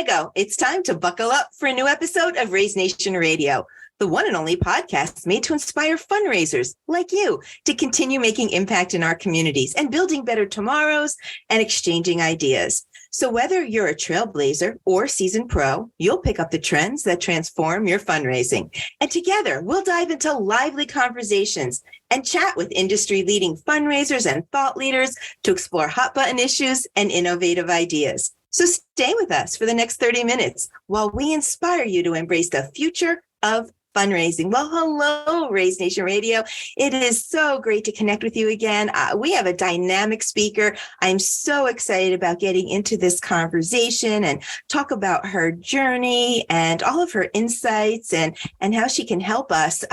I go. It's time to buckle up for a new episode of Raise Nation Radio, the one and only podcast made to inspire fundraisers like you to continue making impact in our communities and building better tomorrows and exchanging ideas. So whether you're a trailblazer or seasoned pro, you'll pick up the trends that transform your fundraising. And together, we'll dive into lively conversations and chat with industry-leading fundraisers and thought leaders to explore hot-button issues and innovative ideas. So stay with us for the next 30 minutes while we inspire you to embrace the future of fundraising. Well, hello, Raise Nation Radio. It is so great to connect with you again. We have a dynamic speaker. I'm so excited about getting into this conversation and talk about her journey and all of her insights and how she can help us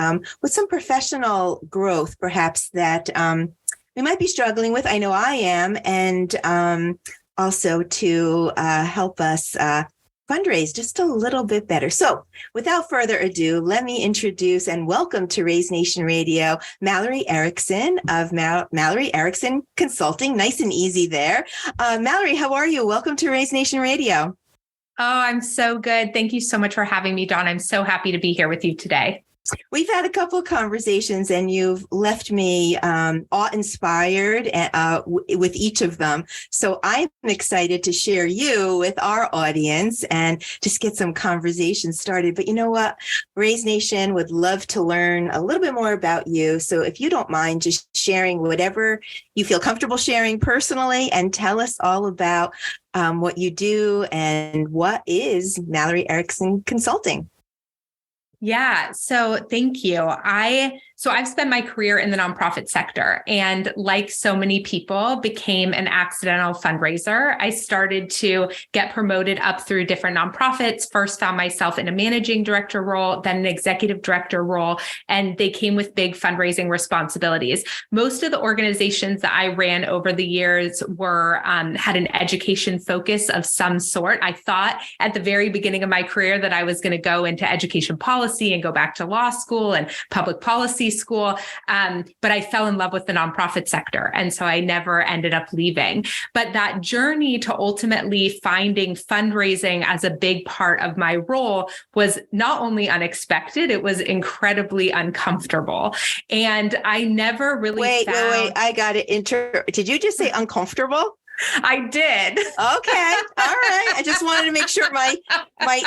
with some professional growth, perhaps that we might be struggling with. I know I am, and also to help us fundraise just a little bit better. So without further ado, let me introduce and welcome to Raise Nation Radio, Mallory Erickson of Mallory Erickson Consulting. Nice and easy there. Mallory, how are you? Welcome to Raise Nation Radio. Oh, I'm so good. Thank you so much for having me, Dawn. I'm so happy to be here with you today. We've had a couple of conversations and you've left me awe-inspired with each of them. So I'm excited to share you with our audience and just get some conversation started. But you know what? Raise Nation would love to learn a little bit more about you. So if you don't mind just sharing whatever you feel comfortable sharing personally and tell us all about what you do and what is Mallory Erickson Consulting. Yeah. So thank you. I've spent my career in the nonprofit sector and like so many people became an accidental fundraiser. I started to get promoted up through different nonprofits, first found myself in a managing director role, then an executive director role, and they came with big fundraising responsibilities. Most of the organizations that I ran over the years were had an education focus of some sort. I thought at the very beginning of my career that I was going to go into education policy and go back to law school and public policy school. But I fell in love with the nonprofit sector. And so I never ended up leaving. But that journey to ultimately finding fundraising as a big part of my role was not only unexpected, it was incredibly uncomfortable. And I never really Wait, I got it. Did you just say uncomfortable? I did. Okay. All right. I just wanted to make sure my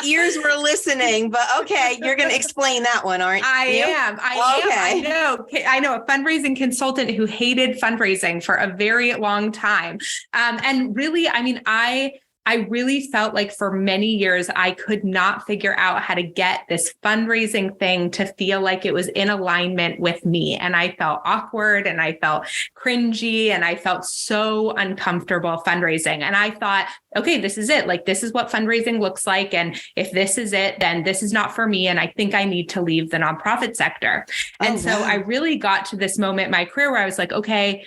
ears were listening, but okay. You're going to explain that one, aren't you? I am. I know a fundraising consultant who hated fundraising for a very long time. And really, I really felt like for many years, I could not figure out how to get this fundraising thing to feel like it was in alignment with me. And I felt awkward and I felt cringy and I felt so uncomfortable fundraising. And I thought, okay, this is it. Like, this is what fundraising looks like. And if this is it, then this is not for me. And I think I need to leave the nonprofit sector. So I really got to this moment in my career where I was like, okay,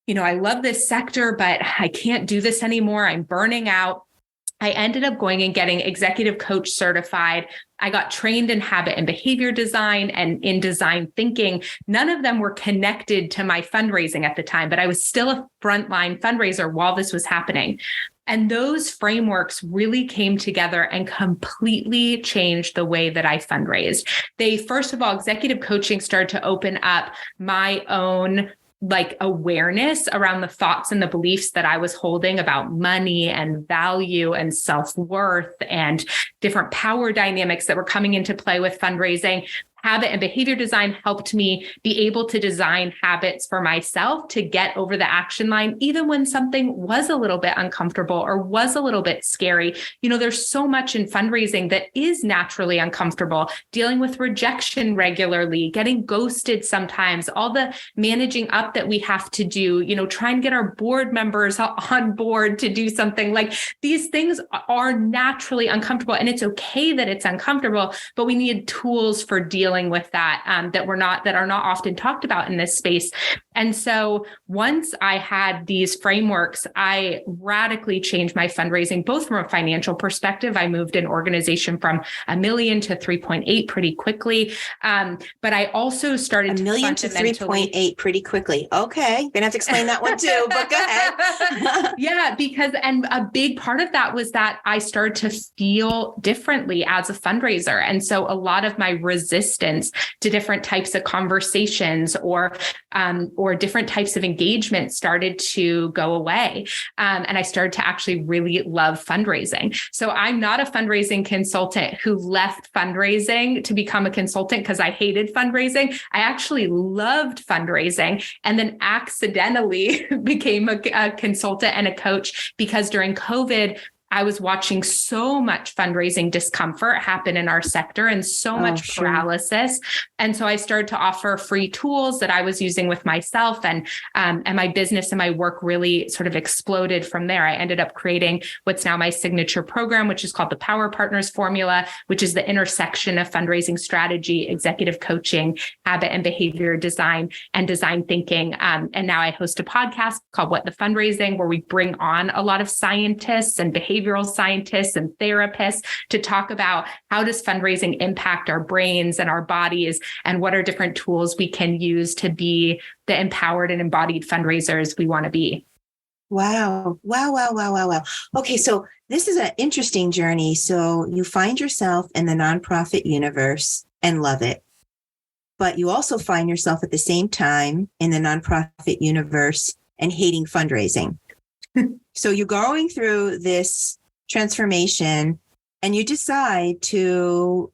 I love this sector, but I can't do this anymore. I'm burning out. I ended up going and getting executive coach certified. I got trained in habit and behavior design and in design thinking. None of them were connected to my fundraising at the time, but I was still a frontline fundraiser while this was happening. And those frameworks really came together and completely changed the way that I fundraised. First of all, executive coaching started to open up my own awareness around the thoughts and the beliefs that I was holding about money and value and self-worth and different power dynamics that were coming into play with fundraising. Habit and behavior design helped me be able to design habits for myself to get over the action line, even when something was a little bit uncomfortable or was a little bit scary. There's so much in fundraising that is naturally uncomfortable, dealing with rejection regularly, getting ghosted sometimes, all the managing up that we have to do, try and get our board members on board to do something. Like, these things are naturally uncomfortable, and it's okay that it's uncomfortable, but we need tools for dealing dealing with that, that are not often talked about in this space. And so once I had these frameworks, I radically changed my fundraising, both from a financial perspective. I moved an organization from $1 million to 3.8 pretty quickly. But I also started $1 million to 3.8 pretty quickly. Okay. Gonna have to explain that one too, but go ahead. Yeah, and a big part of that was that I started to feel differently as a fundraiser. And so a lot of my resistance to different types of conversations or different types of engagement started to go away. And I started to actually really love fundraising. So I'm not a fundraising consultant who left fundraising to become a consultant because I hated fundraising. I actually loved fundraising and then accidentally became a consultant and a coach because during COVID, I was watching so much fundraising discomfort happen in our sector and so much paralysis. And so I started to offer free tools that I was using with myself, and my business and my work really sort of exploded from there. I ended up creating what's now my signature program, which is called the Power Partners Formula, which is the intersection of fundraising strategy, executive coaching, habit and behavior design, and design thinking. And now I host a podcast called What the Fundraising, where we bring on a lot of scientists and behavioral scientists and therapists to talk about how does fundraising impact our brains and our bodies, and what are different tools we can use to be the empowered and embodied fundraisers we want to be. Wow. Okay. So this is an interesting journey. So you find yourself in the nonprofit universe and love it, but you also find yourself at the same time in the nonprofit universe and hating fundraising. So you're going through this transformation and you decide to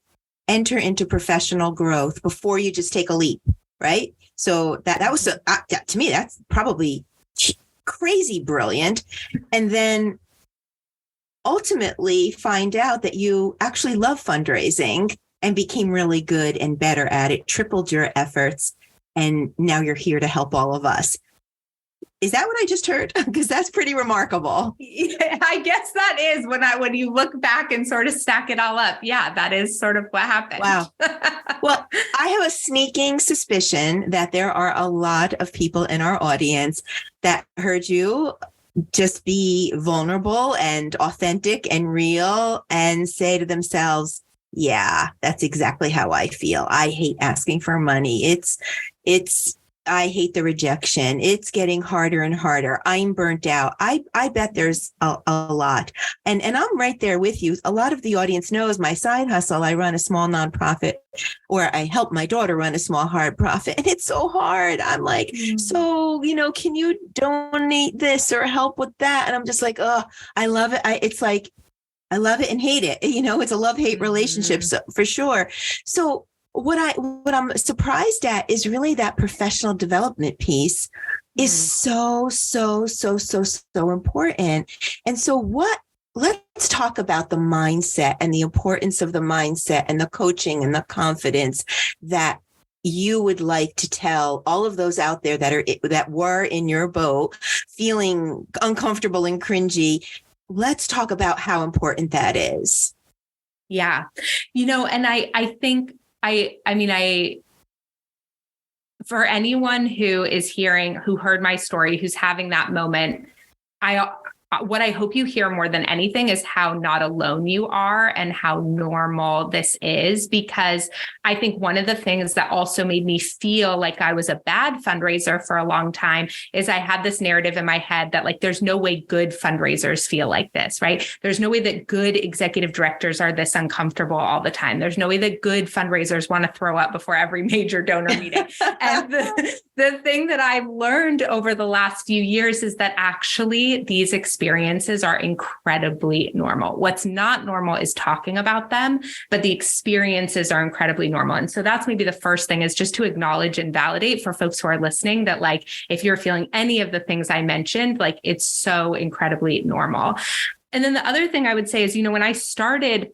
enter into professional growth before you just take a leap, right? So that was, to me, that's probably crazy brilliant. And then ultimately find out that you actually love fundraising and became really good and better at it, tripled your efforts, and now you're here to help all of us. Is that what I just heard? Because that's pretty remarkable. Yeah, I guess that is when you look back and sort of stack it all up. Yeah, that is sort of what happened. Wow. Well, I have a sneaking suspicion that there are a lot of people in our audience that heard you just be vulnerable and authentic and real and say to themselves, yeah, that's exactly how I feel. I hate asking for money. I hate the rejection. It's getting harder and harder. I'm burnt out. I bet there's a lot. And I'm right there with you. A lot of the audience knows my side hustle. I run a small nonprofit, or I help my daughter run a small hard profit. And it's so hard. I'm like, so, can you donate this or help with that? And I'm just like, oh, I love it. It's like, I love it and hate it. It's a love-hate relationship, so, for sure. So what I'm surprised at is really that professional development piece is so important. And so let's talk about the mindset and the importance of the mindset and the coaching and the confidence that you would like to tell all of those out there that were in your boat, feeling uncomfortable and cringy. Let's talk about how important that is. Yeah. And I think for anyone who is who heard my story, who's having that moment, what I hope you hear more than anything is how not alone you are and how normal this is. Because I think one of the things that also made me feel like I was a bad fundraiser for a long time is I had this narrative in my head that there's no way good fundraisers feel like this, right? There's no way that good executive directors are this uncomfortable all the time. There's no way that good fundraisers want to throw up before every major donor meeting. And the thing that I've learned over the last few years is that actually these experiences are incredibly normal. What's not normal is talking about them, but the experiences are incredibly normal. And so that's maybe the first thing, is just to acknowledge and validate for folks who are listening that if you're feeling any of the things I mentioned, it's so incredibly normal. And then the other thing I would say is, when I started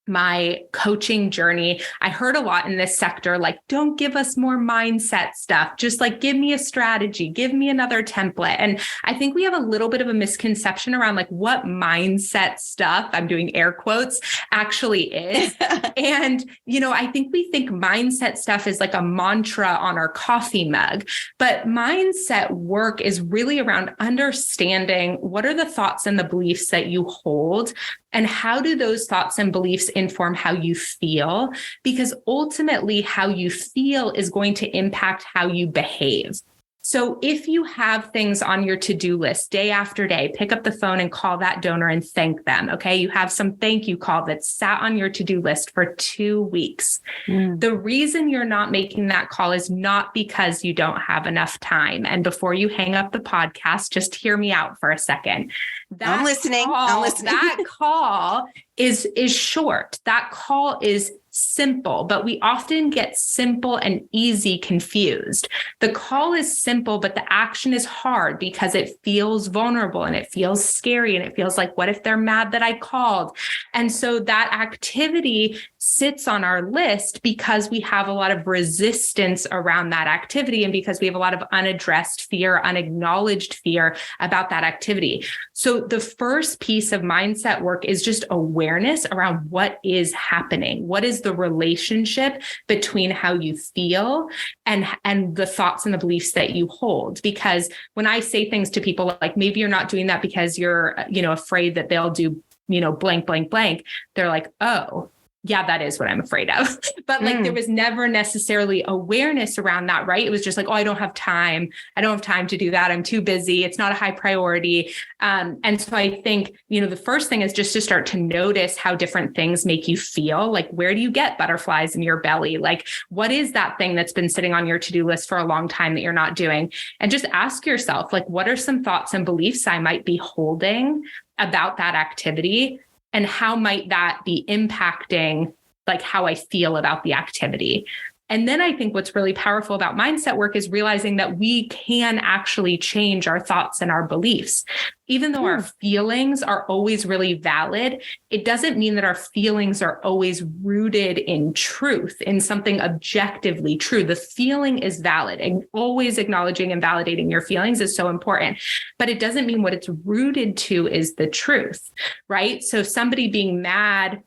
my coaching journey, I heard a lot in this sector, like, don't give us more mindset stuff. Just like, give me a strategy, give me another template. And I think we have a little bit of a misconception around like what mindset stuff, I'm doing air quotes, actually is. And, I think we think mindset stuff is like a mantra on our coffee mug, but mindset work is really around understanding what are the thoughts and the beliefs that you hold, and how do those thoughts and beliefs inform how you feel? Because ultimately, how you feel is going to impact how you behave. So if you have things on your to-do list day after day, pick up the phone and call that donor and thank them. Okay. You have some thank you call that sat on your to-do list for 2 weeks. The reason you're not making that call is not because you don't have enough time. And before you hang up the podcast, just hear me out for a second. I'm listening. That call is short. That call is simple, but we often get simple and easy confused. The call is simple, but the action is hard because it feels vulnerable and it feels scary. And it feels like, what if they're mad that I called? And so that activity sits on our list because we have a lot of resistance around that activity and because we have a lot of unaddressed fear, unacknowledged fear about that activity. So the first piece of mindset work is just awareness around what is happening. What is the relationship between how you feel and the thoughts and the beliefs that you hold? Because when I say things to people like, maybe you're not doing that because you're, afraid that they'll do, blank, blank, blank. They're like, oh, yeah, that is what I'm afraid of. But like, there was never necessarily awareness around that, right? It was just like, oh, I don't have time. I don't have time to do that. I'm too busy. It's not a high priority. And so I think, the first thing is just to start to notice how different things make you feel. Like, where do you get butterflies in your belly? Like, what is that thing that's been sitting on your to-do list for a long time that you're not doing? And just ask yourself, like, what are some thoughts and beliefs I might be holding about that activity? And how might that be impacting like how I feel about the activity? And then I think what's really powerful about mindset work is realizing that we can actually change our thoughts and our beliefs. Even though our feelings are always really valid, it doesn't mean that our feelings are always rooted in truth, in something objectively true. The feeling is valid, and always acknowledging and validating your feelings is so important. But it doesn't mean what it's rooted to is the truth, right? So somebody being mad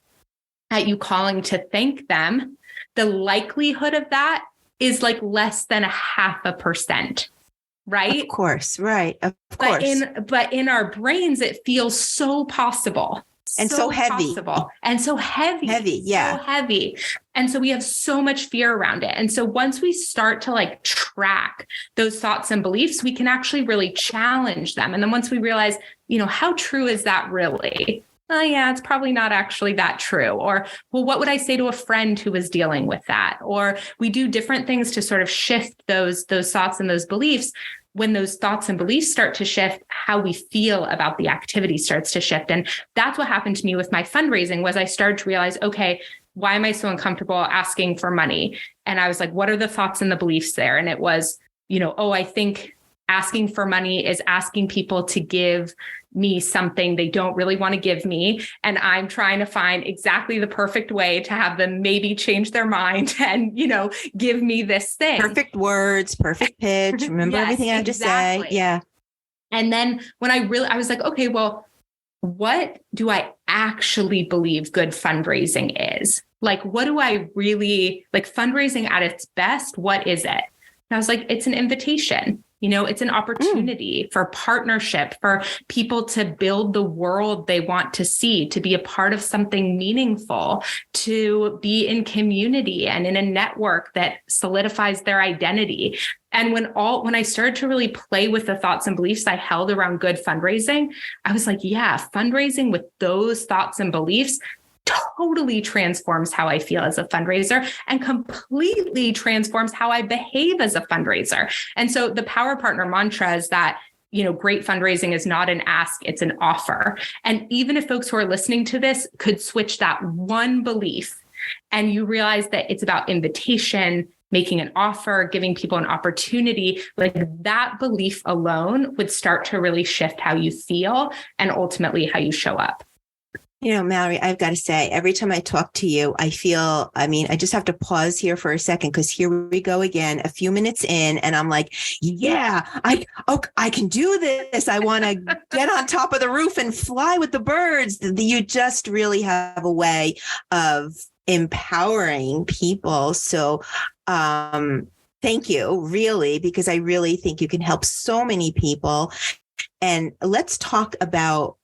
at you calling to thank them, the likelihood of that is like less than 0.5%, right? Of course, right. Of course. But in our brains, it feels so possible. And so heavy. And so heavy. Yeah. So heavy. And so we have so much fear around it. And so once we start to like track those thoughts and beliefs, we can actually really challenge them. And then once we realize, how true is that really? Oh, yeah, it's probably not actually that true. Or, well, what would I say to a friend who was dealing with that? Or we do different things to sort of shift those thoughts and those beliefs. When those thoughts and beliefs start to shift, how we feel about the activity starts to shift. And that's what happened to me with my fundraising was I started to realize, okay, why am I so uncomfortable asking for money? And I was like, what are the thoughts and the beliefs there? And it was, I think asking for money is asking people to give me something they don't really want to give me. And I'm trying to find exactly the perfect way to have them maybe change their mind and, give me this thing. Perfect words, perfect pitch. Remember everything I have to say. Yeah. And then when I was like, okay, well, what do I actually believe good fundraising is? Like, what do I really like fundraising at its best? What is it? And I was like, it's an invitation. It's an opportunity for partnership, for people to build the world they want to see, to be a part of something meaningful, to be in community and in a network that solidifies their identity. And when I started to really play with the thoughts and beliefs I held around good fundraising, I was like, yeah, fundraising with those thoughts and beliefs totally transforms how I feel as a fundraiser and completely transforms how I behave as a fundraiser. And so the Power Partner mantra is that, great fundraising is not an ask, it's an offer. And even if folks who are listening to this could switch that one belief and you realize that it's about invitation, making an offer, giving people an opportunity, like that belief alone would start to really shift how you feel and ultimately how you show up. Mallory, I've got to say, every time I talk to you, I just have to pause here for a second, because here we go again, a few minutes in, and I'm like, yeah, I can do this. I want to get on top of the roof and fly with the birds. You just really have a way of empowering people. So, thank you, really, because I really think you can help so many people. And let's talk about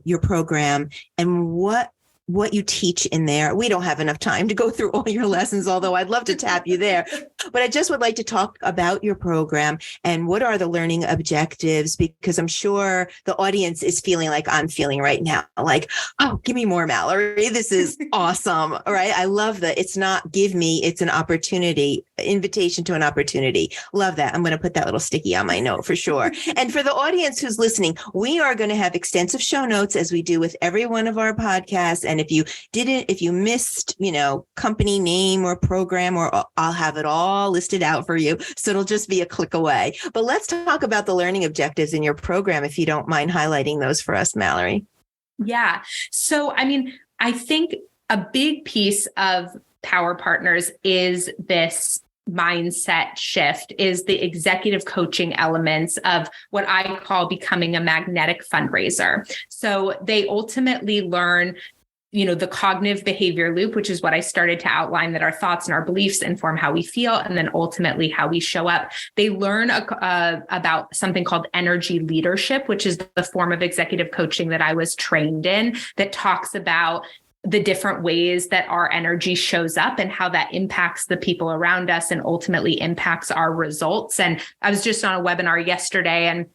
your program and what you teach in there. We don't have enough time to go through all your lessons, although I'd love to tap you there. But I just would like to talk about your program and what are the learning objectives, because I'm sure the audience is feeling like I'm feeling right now, like, oh, give me more, Mallory. This is awesome. All right. I love that. It's not give me, it's an opportunity, invitation to an opportunity. Love that. I'm going to put that little sticky on my note for sure. And for the audience who's listening, we are going to have extensive show notes, as we do with every one of our podcasts. And if you missed, company name or program, or I'll have it all listed out for you. So it'll just be a click away. But let's talk about the learning objectives in your program, if you don't mind highlighting those for us, Mallory. Yeah. So, I think a big piece of Power Partners is this mindset shift, is the executive coaching elements of what I call becoming a magnetic fundraiser. So they ultimately learn the cognitive behavior loop, which is what I started to outline, that our thoughts and our beliefs inform how we feel, and then ultimately how we show up. They learn about something called energy leadership, which is the form of executive coaching that I was trained in, that talks about the different ways that our energy shows up and how that impacts the people around us and ultimately impacts our results. And I was just on a webinar yesterday, and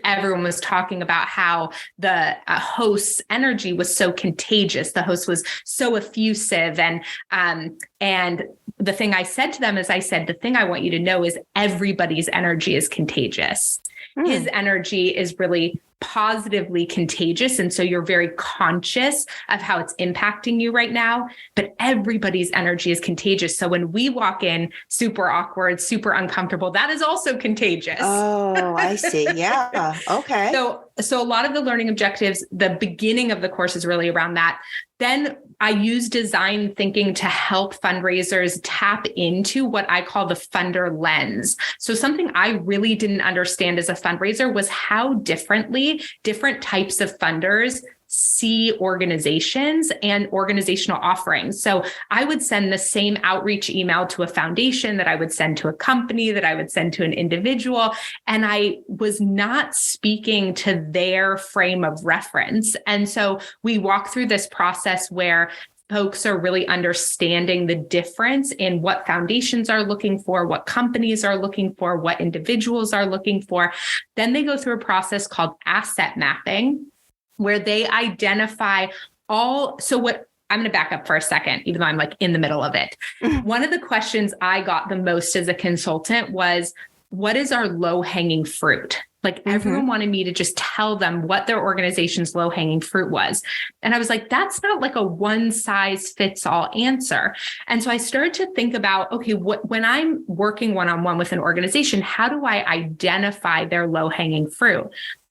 everyone was talking about how the host's energy was so contagious. The host was so effusive. And the thing I said to them is, the thing I want you to know is everybody's energy is contagious. His energy is really positively contagious. And so you're very conscious of how it's impacting you right now, but everybody's energy is contagious. So when we walk in super awkward, super uncomfortable, that is also contagious. Oh, I see. Yeah. Okay. So a lot of the learning objectives, the beginning of the course is really around that. Then I use design thinking to help fundraisers tap into what I call the funder lens. So something I really didn't understand as a fundraiser was how differently different types of funders see organizations and organizational offerings. So I would send the same outreach email to a foundation that I would send to a company, that I would send to an individual, and I was not speaking to their frame of reference. And so we walk through this process where folks are really understanding the difference in what foundations are looking for, what companies are looking for, what individuals are looking for. Then they go through a process called asset mapping, where they identify I'm going to back up for a second, even though I'm like in the middle of it. One of the questions I got the most as a consultant was, what is our low-hanging fruit? Like everyone wanted me to just tell them what their organization's low-hanging fruit was. And I was like, that's not like a one-size-fits-all answer. And so I started to think about, okay, when I'm working one-on-one with an organization, how do I identify their low-hanging fruit?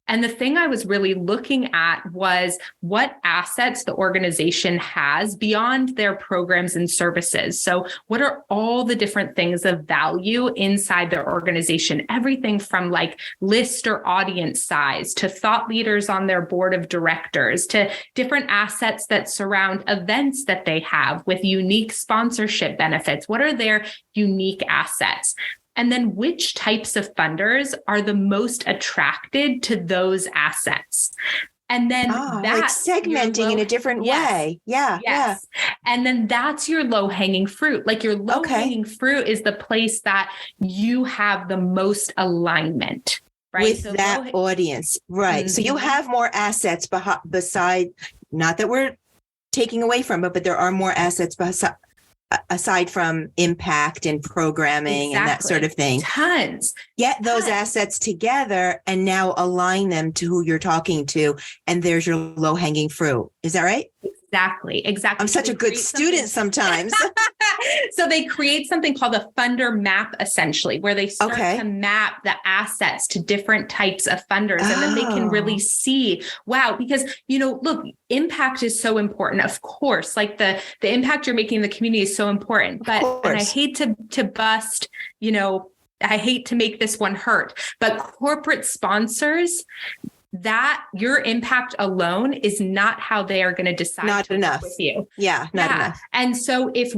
And the thing I was really looking at was what assets the organization has beyond their programs and services. So what are all the different things of value inside their organization? Everything from like list or audience size to thought leaders on their board of directors to different assets that surround events that they have with unique sponsorship benefits. What are their unique assets? And then which types of funders are the most attracted to those assets? And then that's like segmenting in a different way. Yeah. Yes. Yeah. And then that's your low-hanging fruit. Like your low-hanging fruit is the place that you have the most alignment, right? With that audience. Right. Mm-hmm. So you have more assets beside, not that we're taking away from it, but there are more assets aside from impact and programming and that sort of thing. Tons. Get those assets together and now align them to who you're talking to. And there's your low-hanging fruit. Is that right? Exactly. I'm such a good student sometimes. So they create something called a funder map, essentially, where they start to map the assets to different types of funders. And then they can really see, wow, because, look, impact is so important. Of course, like the impact you're making in the community is so important. But, and I hate to bust, I hate to make this one hurt, but corporate sponsors, that your impact alone is not how they are going to decide not enough with you. Not enough. And so if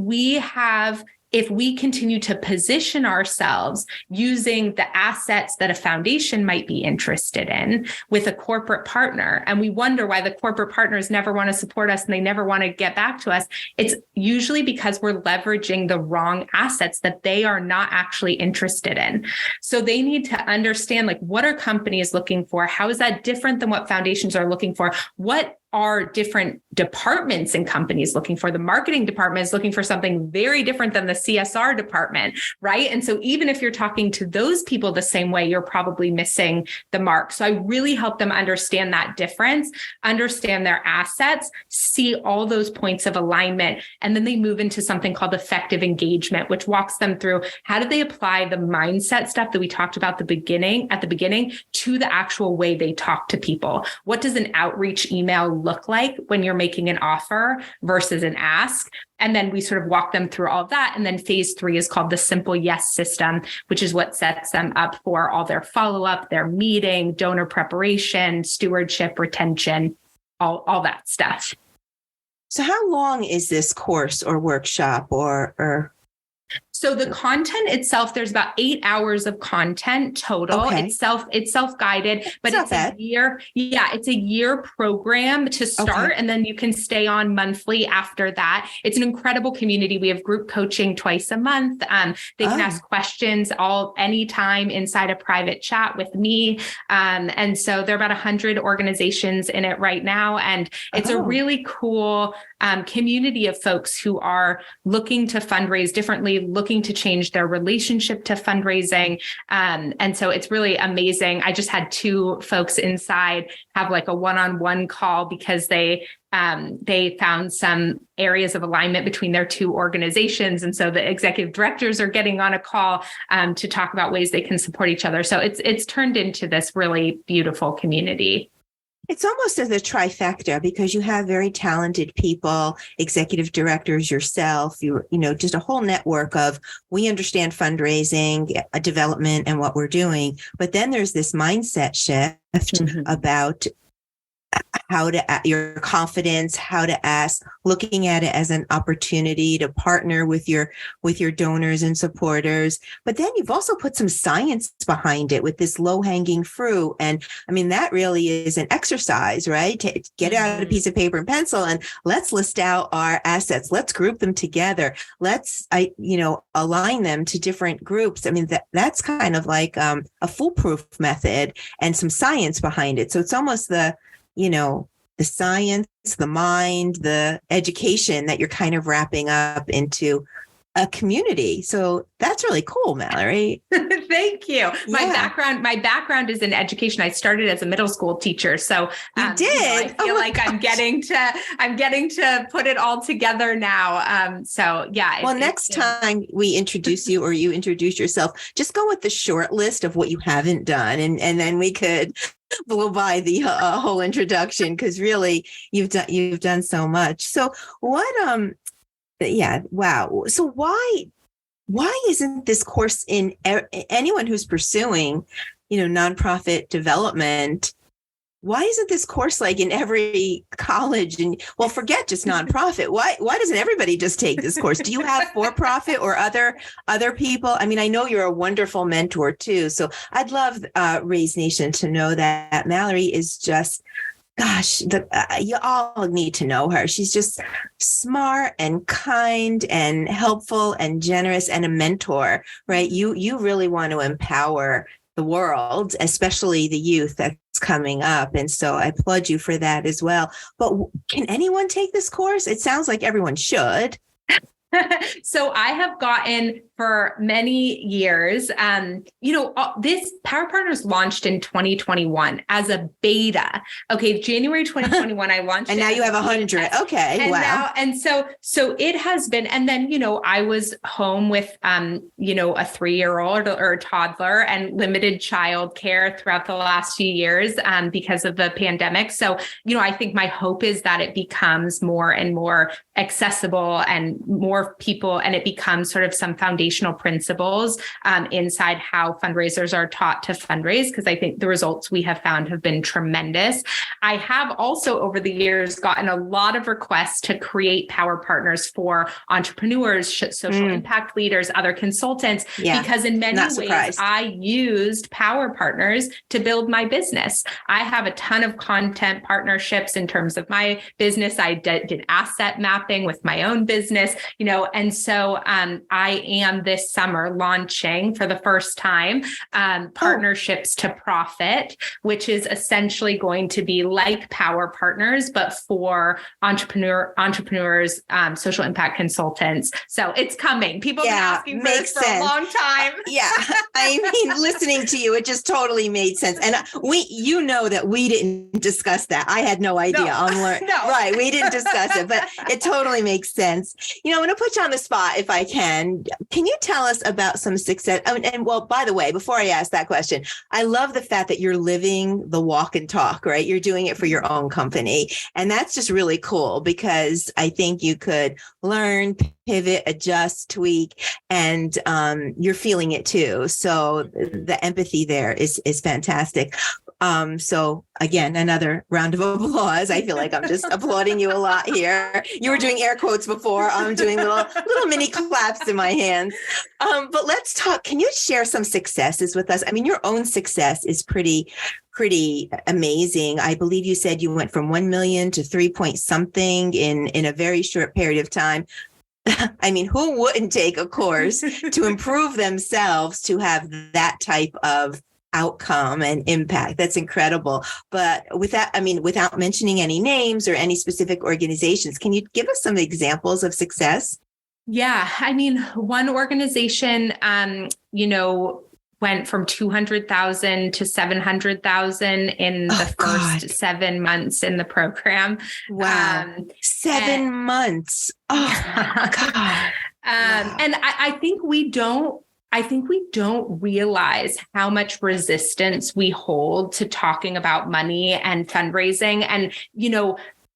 we continue to position ourselves using the assets that a foundation might be interested in with a corporate partner, and we wonder why the corporate partners never want to support us and they never want to get back to us, it's usually because we're leveraging the wrong assets that they are not actually interested in. So they need to understand, like, what are companies looking for? How is that different than what foundations are looking for? What are different departments and companies looking for? The marketing department is looking for something very different than the CSR department, right? And so even if you're talking to those people the same way, you're probably missing the mark. So I really help them understand that difference, understand their assets, see all those points of alignment, and then they move into something called effective engagement, which walks them through how do they apply the mindset stuff that we talked about at the beginning to the actual way they talk to people. What does an outreach email look like when you're making an offer versus an ask? And then we sort of walk them through all of that. And then phase 3 is called the simple yes system, which is what sets them up for all their follow-up, their meeting, donor preparation, stewardship, retention, all that stuff. So how long is this course or workshop or? So the content itself, there's about 8 hours of content total. Okay. It's self-guided, but it's a year. Yeah, it's a year program to start. And then you can stay on monthly after that. It's an incredible community. We have group coaching twice a month. They can ask questions anytime inside a private chat with me. And so there are about 100 organizations in it right now. And it's a really cool community of folks who are looking to fundraise differently, looking to change their relationship to fundraising. And so it's really amazing. I just had 2 folks inside have like a one-on-one call because they found some areas of alignment between their 2 organizations. And so the executive directors are getting on a call to talk about ways they can support each other. So it's turned into this really beautiful community. It's almost as a trifecta because you have very talented people, executive directors, yourself, just a whole network of, we understand fundraising, development, and what we're doing. But then there's this mindset shift about how to, your confidence, how to ask, looking at it as an opportunity to partner with your donors and supporters. But then you've also put some science behind it with this low-hanging fruit. And I mean, that really is an exercise, right? To get out a piece of paper and pencil and let's list out our assets. Let's group them together. Let's, align them to different groups. I mean, that's kind of like a foolproof method and some science behind it. So it's almost the science, the mind, the education that you're kind of wrapping up into a community. So that's really cool, Mallory. Thank you. My background is in education. I started as a middle school teacher. So you did. I feel like I'm getting to put it all together now. So yeah. Well, next time we introduce you or you introduce yourself, just go with the short list of what you haven't done. And then we could blow by the whole introduction because really you've done so much. So what, wow. So why isn't this course in anyone who's pursuing, nonprofit development? Why isn't this course like in every college? And well, forget just nonprofit. Why doesn't everybody just take this course? Do you have for-profit or other people? I mean, I know you're a wonderful mentor too. So I'd love Raise Nation to know that Mallory is just, gosh, you all need to know her. She's just smart and kind and helpful and generous and a mentor, right? You really want to empower the world, especially the youth that's coming up. And so I applaud you for that as well. But can anyone take this course? It sounds like everyone should. So I have gotten for many years. This Power Partners launched in 2021 as a beta. Okay, January 2021, I launched, and now you have 100. Okay, and wow. So it has been. And then I was home with a 3-year-old or a toddler and limited childcare throughout the last few years because of the pandemic. So I think my hope is that it becomes more and more accessible and more people, and it becomes sort of some foundational principles inside how fundraisers are taught to fundraise, because I think the results we have found have been tremendous. I have also over the years gotten a lot of requests to create power partners for entrepreneurs, social impact leaders, other consultants, because in many ways I used power partners to build my business. I have a ton of content partnerships in terms of my business. I did asset mapping with my own business, and so I am this summer launching for the first time Partnerships to Profit, which is essentially going to be like Power Partners, but for entrepreneurs, social impact consultants. So it's coming. People have been asking for this for a long time. I mean, listening to you, it just totally made sense. And that we didn't discuss that. I had no idea. Right. We didn't discuss it, but it totally makes sense. I'm going to put you on the spot if I can. Can you tell us about some success? And well, by the way, before I ask that question, I love the fact that you're living the walk and talk, right? You're doing it for your own company. And that's just really cool, because I think you could learn, pivot, adjust, tweak, and you're feeling it too. So the empathy there is fantastic. So again, another round of applause. I feel like I'm just applauding you a lot here. You were doing air quotes before. I'm doing little mini claps in my hands. But let's talk. Can you share some successes with us? I mean, your own success is pretty amazing. I believe you said you went from 1 million to 3 point something in a very short period of time. I mean, who wouldn't take a course to improve themselves to have that type of outcome and impact? That's incredible. But without mentioning any names or any specific organizations, can you give us some examples of success? Yeah. I mean, one organization, went from 200,000 to 700,000 in the first 7 months in the program. Wow. 7 months. Oh, God. And I think we don't realize how much resistance we hold to talking about money and fundraising. And,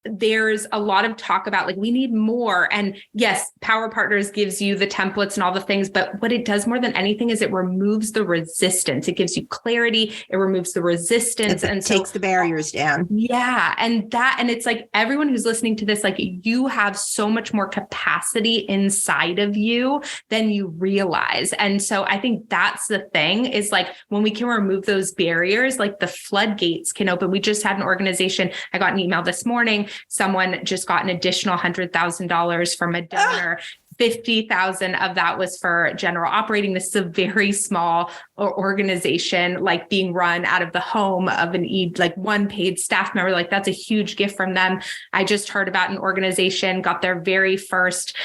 there's a lot of talk about we need more. And yes, Power Partners gives you the templates and all the things, but what it does more than anything is it removes the resistance. It gives you clarity. It removes the resistance and takes the barriers down. Yeah. And it's everyone who's listening to this, you have so much more capacity inside of you than you realize. And so I think that's the thing is when we can remove those barriers, the floodgates can open. We just had an organization. I got an email this morning. Someone just got an additional $100,000 from a donor. 50,000 of that was for general operating. This is a very small organization, being run out of the home of one paid staff member. That's a huge gift from them. I just heard about an organization got their very first,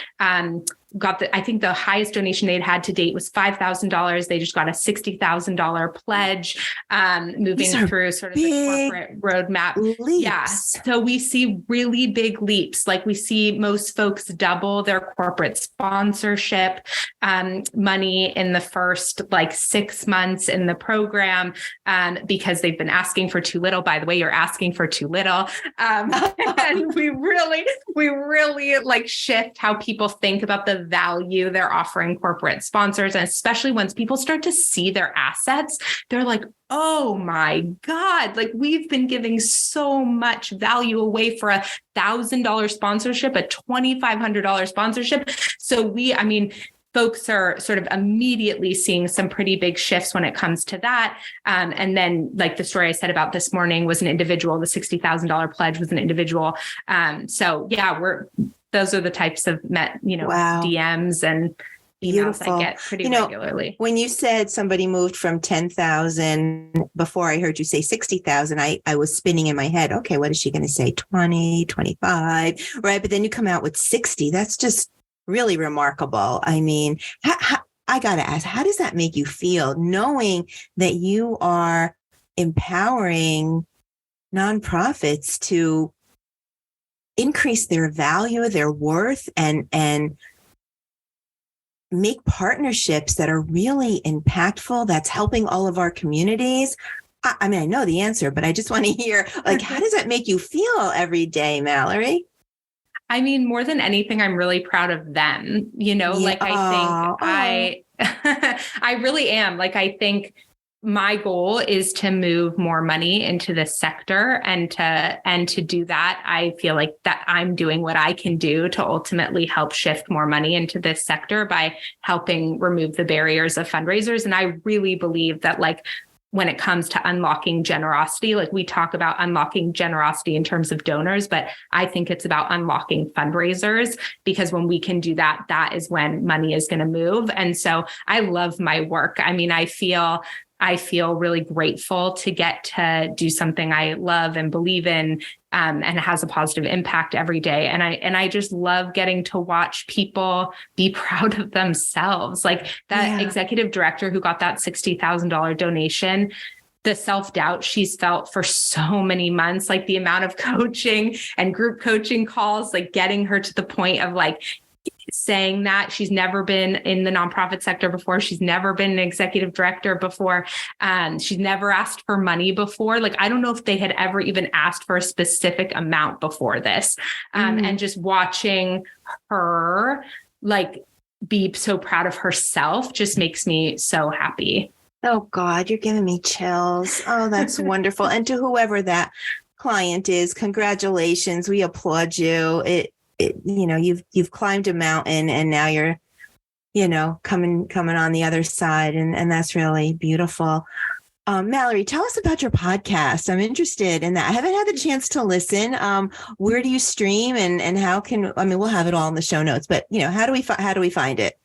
I think the highest donation they'd had to date was $5,000. They just got a $60,000 pledge, moving through sort of the corporate roadmap. Leaps. Yeah. So we see really big leaps. We see most folks double their corporate sponsorship money in the first 6 months in the program because they've been asking for too little. By the way, you're asking for too little. And we really shift how people think about the value they're offering corporate sponsors. And especially once people start to see their assets, they're like, oh my God, we've been giving so much value away for $1,000 sponsorship, a $2,500 sponsorship. So folks are sort of immediately seeing some pretty big shifts when it comes to that. And then the story I said about this morning was an individual, the $60,000 pledge was an individual. So yeah, those are the types of wow. DMs and emails I get pretty regularly. When you said somebody moved from 10,000 before I heard you say 60,000, I was spinning in my head. Okay, what is she going to say? 20, 25, right? But then you come out with 60. That's just really remarkable. I mean, I got to ask, how does that make you feel knowing that you are empowering nonprofits to increase their value, their worth, and make partnerships that are really impactful, that's helping all of our communities? I mean, I know the answer, but I just want to hear, like, how does that make you feel every day, Mallory? I mean, more than anything, I'm really proud of them. Like I think I really am. Like, I think my goal is to move more money into this sector, and to do that, I feel like that I'm doing what I can do to ultimately help shift more money into this sector by helping remove the barriers of fundraisers. And I really believe that, like, when it comes to unlocking generosity, like, we talk about unlocking generosity in terms of donors, but I think it's about unlocking fundraisers, because when we can do that, that is when money is going to move. And so I love my work. I mean, I feel really grateful to get to do something I love and believe in, and it has a positive impact every day. And I just love getting to watch people be proud of themselves. Like that executive director who got that $60,000 donation, the self-doubt she's felt for so many months, like the amount of coaching and group coaching calls, like getting her to the point of like saying that she's never been in the nonprofit sector before. She's never been an executive director before. She's never asked for money before. Like, I don't know if they had ever even asked for a specific amount before this. And just watching her like be so proud of herself just makes me so happy. Oh God, you're giving me chills. Oh, that's wonderful. And to whoever that client is, congratulations. We applaud you. You've climbed a mountain, and now you're, coming on the other side. And that's really beautiful. Mallory, tell us about your podcast. I'm interested in that. I haven't had the chance to listen. Where do you stream, and how we'll have it all in the show notes, but how do we find it?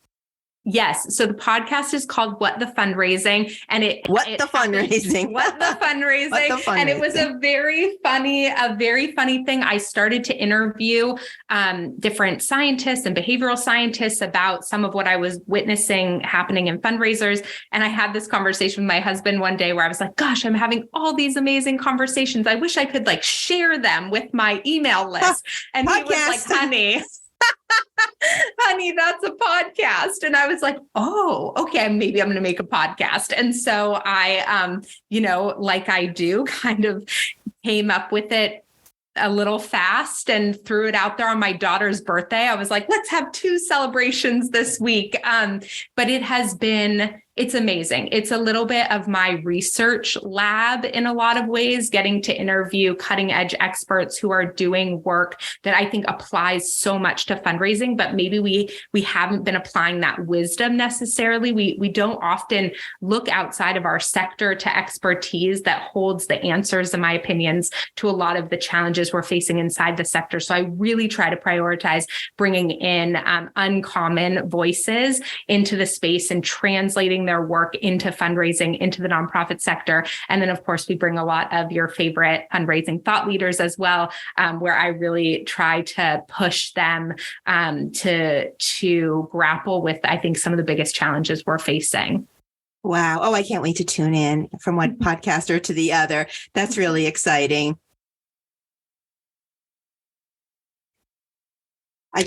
Yes. So the podcast is called What the Fundraising, and What the Fundraising. And it was a very funny thing. I started to interview different scientists and behavioral scientists about some of what I was witnessing happening in fundraisers. And I had this conversation with my husband one day where I was like, gosh, I'm having all these amazing conversations. I wish I could like share them with my email list. And he was like, honey, that's a podcast. And I was like, oh, okay, maybe I'm going to make a podcast. And so I, like I do, kind of came up with it a little fast and threw it out there on my daughter's birthday. I was like, let's have 2 celebrations this week. But it's amazing. It's a little bit of my research lab in a lot of ways, getting to interview cutting edge experts who are doing work that I think applies so much to fundraising, but maybe we haven't been applying that wisdom necessarily. We don't often look outside of our sector to expertise that holds the answers, in my opinions, to a lot of the challenges we're facing inside the sector. So I really try to prioritize bringing in uncommon voices into the space and translating their work into fundraising, into the nonprofit sector. And then, of course, we bring a lot of your favorite fundraising thought leaders as well, where I really try to push them to grapple with, I think, some of the biggest challenges we're facing. Wow. Oh, I can't wait to tune in from one podcaster to the other. That's really exciting. I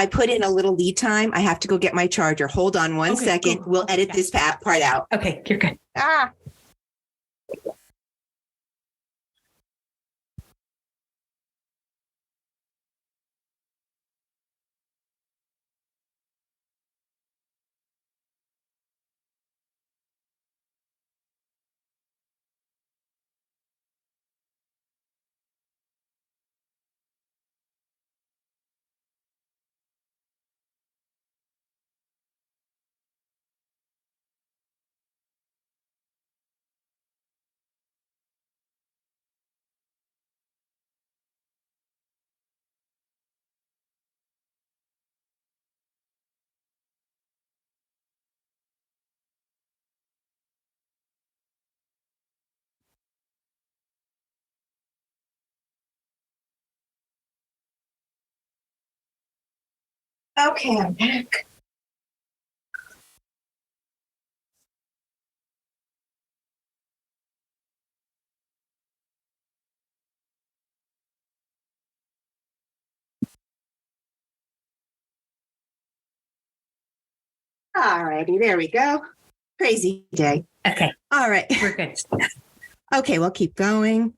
put in a little lead time. I have to go get my charger. Hold on one second. Cool. We'll edit this part out. Okay, you're good. Okay, I'm back. All righty, there we go. Crazy day. Okay. All right. We're good. Okay, we'll keep going.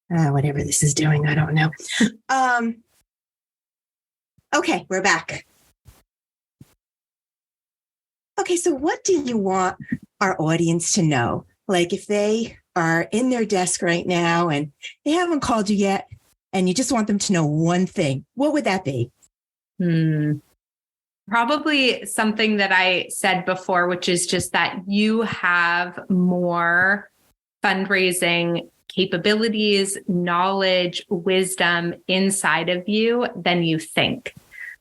Whatever this is doing, I don't know. Okay, we're back. Okay, so what do you want our audience to know? Like if they are in their desk right now and they haven't called you yet, and you just want them to know one thing, what would that be? Probably something that I said before, which is just that you have more fundraising capabilities, knowledge, wisdom inside of you than you think.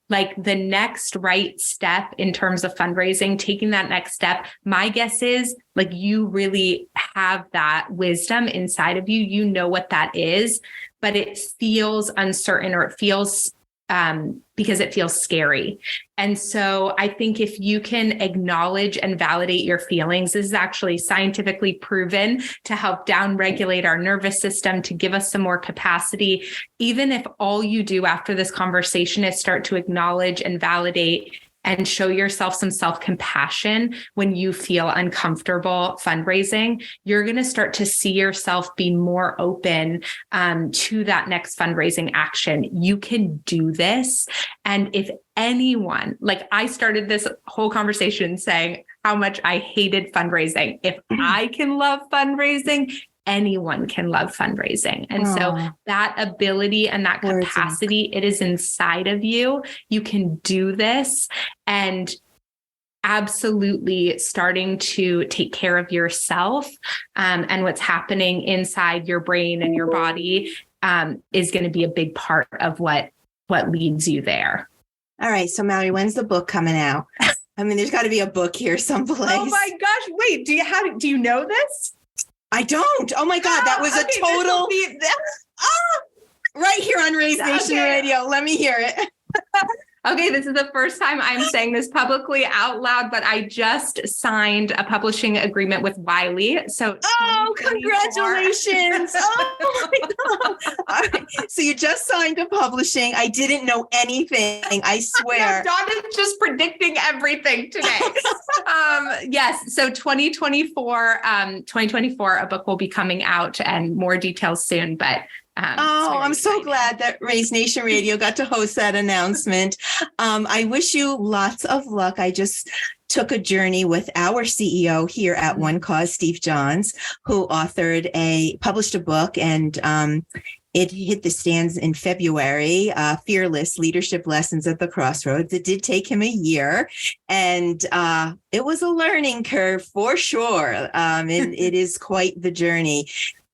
Like the next right step in terms of fundraising, taking that next step, my guess is like you really have that wisdom inside of you. You know what that is, but it feels uncertain or it feels because it feels scary. And so I think if you can acknowledge and validate your feelings, this is actually scientifically proven to help downregulate our nervous system, to give us some more capacity. Even if all you do after this conversation is start to acknowledge and validate and show yourself some self-compassion when you feel uncomfortable fundraising, you're going to start to see yourself be more open to that next fundraising action. You can do this. And if anyone, like I started this whole conversation saying how much I hated fundraising. If I can love fundraising, anyone can love fundraising. And so that ability and that capacity, it is inside of you. You can do this, and absolutely starting to take care of yourself and what's happening inside your brain and your body is going to be a big part of what leads you there. All right. So Mallory, when's the book coming out? I mean, there's got to be a book here someplace. Oh my gosh. Wait, do you know this? I don't. Oh my God. That was a total right here on Raise Nation Radio. Let me hear it. Okay, this is the first time I'm saying this publicly out loud, but I just signed a publishing agreement with Wiley. So, congratulations. Oh my God. All right. So you just signed a publishing. I didn't know anything. I swear. Dawn is just predicting everything today. Yes. So 2024, a book will be coming out and more details soon, but I'm so glad that Raise Nation Radio got to host that announcement. I wish you lots of luck. I just took a journey with our CEO here at One Cause, Steve Johns, who published a book, and it hit the stands in February, Fearless Leadership Lessons at the Crossroads. It did take him a year, and it was a learning curve for sure. It is quite the journey.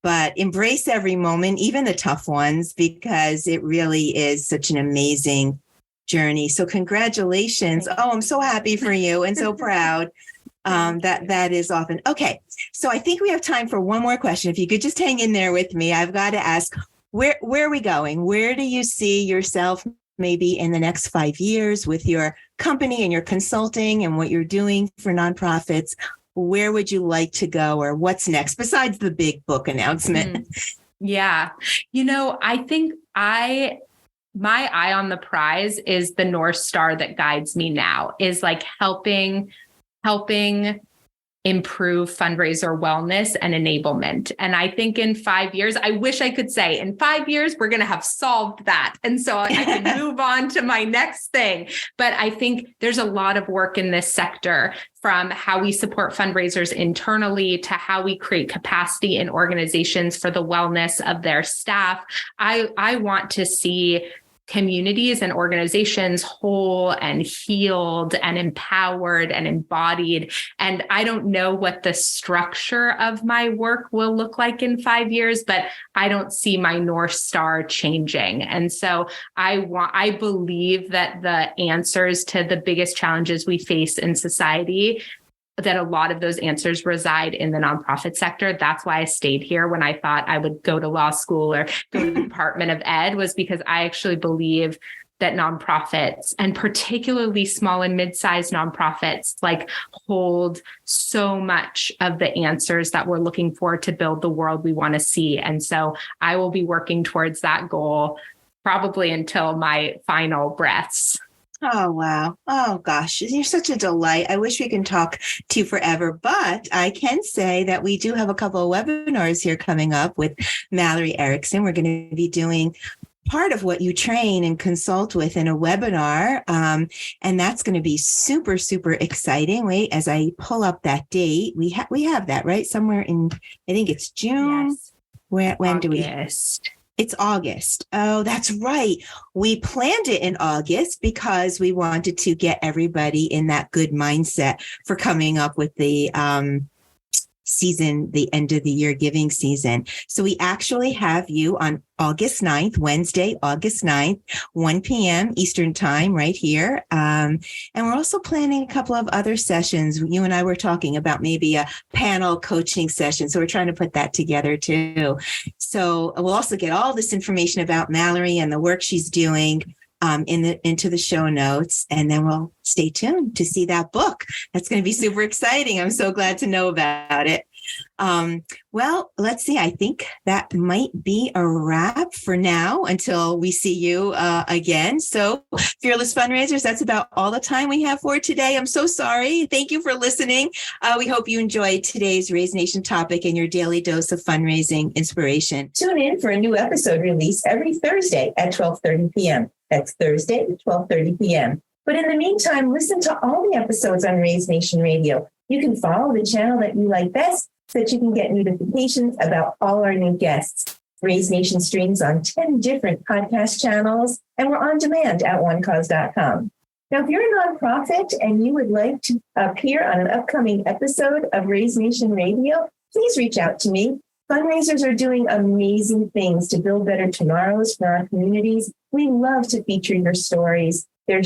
But embrace every moment, even the tough ones, because it really is such an amazing journey. So congratulations. Oh, I'm so happy for you and so proud. That is often. Okay. So I think we have time for one more question. If you could just hang in there with me, I've got to ask, where are we going? Where do you see yourself maybe in the next 5 years with your company and your consulting and what you're doing for nonprofits? Where would you like to go, or what's next besides the big book announcement? Yeah. I think my eye on the prize is the North Star that guides me now, is like helping improve fundraiser wellness and enablement. And I think in 5 years, I wish I could say in 5 years, we're going to have solved that. And so I can move on to my next thing. But I think there's a lot of work in this sector, from how we support fundraisers internally to how we create capacity in organizations for the wellness of their staff. I want to see communities and organizations whole and healed and empowered and embodied. And I don't know what the structure of my work will look like in 5 years, but I don't see my North Star changing. And so I believe that the answers to the biggest challenges we face in society, that a lot of those answers reside in the nonprofit sector. That's why I stayed here when I thought I would go to law school or go to the Department of Ed, was because I actually believe that nonprofits, and particularly small and mid-sized nonprofits, like hold so much of the answers that we're looking for to build the world we want to see. And so I will be working towards that goal probably until my final breaths. Oh, wow. Oh, gosh. You're such a delight. I wish we can talk to you forever, but I can say that we do have a couple of webinars here coming up with Mallory Erickson. We're going to be doing part of what you train and consult with in a webinar. And that's going to be super, super exciting. Wait, as I pull up that date, we have that, right? Somewhere in, I think it's June. Yes. When August. do we? It's August. Oh, that's right. We planned it in August because we wanted to get everybody in that good mindset for coming up with the season, the end of the year giving season. So we actually have you on August 9th, Wednesday, August 9th, 1 p.m. Eastern time right here. And we're also planning a couple of other sessions. You and I were talking about maybe a panel coaching session. So we're trying to put that together too. So we'll also get all this information about Mallory and the work she's doing into the show notes. And then we'll stay tuned to see that book. That's going to be super exciting. I'm so glad to know about it. Well, let's see. I think that might be a wrap for now until we see you again. So Fearless Fundraisers, that's about all the time we have for today. I'm so sorry. Thank you for listening. We hope you enjoyed today's Raise Nation topic and your daily dose of fundraising inspiration. Tune in for a new episode release every Thursday at 12:30 p.m. That's Thursday at 12:30 p.m. But in the meantime, listen to all the episodes on Raise Nation Radio. You can follow the channel that you like best so that you can get notifications about all our new guests. Raise Nation streams on 10 different podcast channels, and we're on demand at onecause.com. Now, if you're a nonprofit and you would like to appear on an upcoming episode of Raise Nation Radio, please reach out to me. Fundraisers are doing amazing things to build better tomorrows for our communities. We love to feature your stories. They're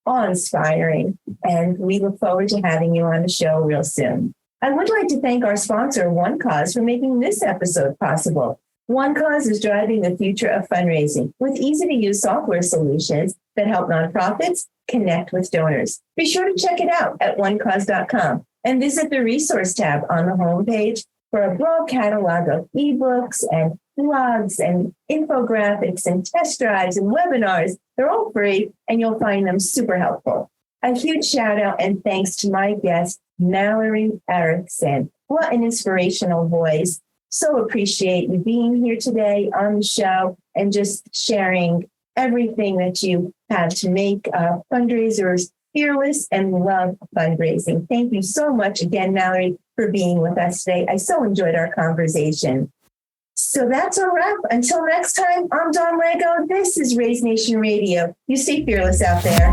awe-inspiring, and we look forward to having you on the show real soon. I would like to thank our sponsor, OneCause, for making this episode possible. OneCause is driving the future of fundraising with easy-to-use software solutions that help nonprofits connect with donors. Be sure to check it out at onecause.com and visit the resource tab on the homepage for a broad catalog of ebooks and blogs and infographics and test drives and webinars. They're all free, and you'll find them super helpful. A huge shout out and thanks to my guest, Mallory Erickson. What an inspirational voice. So appreciate you being here today on the show and just sharing everything that you have to make fundraisers fearless and love fundraising. Thank you so much again, Mallory, for being with us today. I so enjoyed our conversation. So that's a wrap. Until next time, I'm Dawn Lego. This is Raise Nation Radio. You stay fearless out there.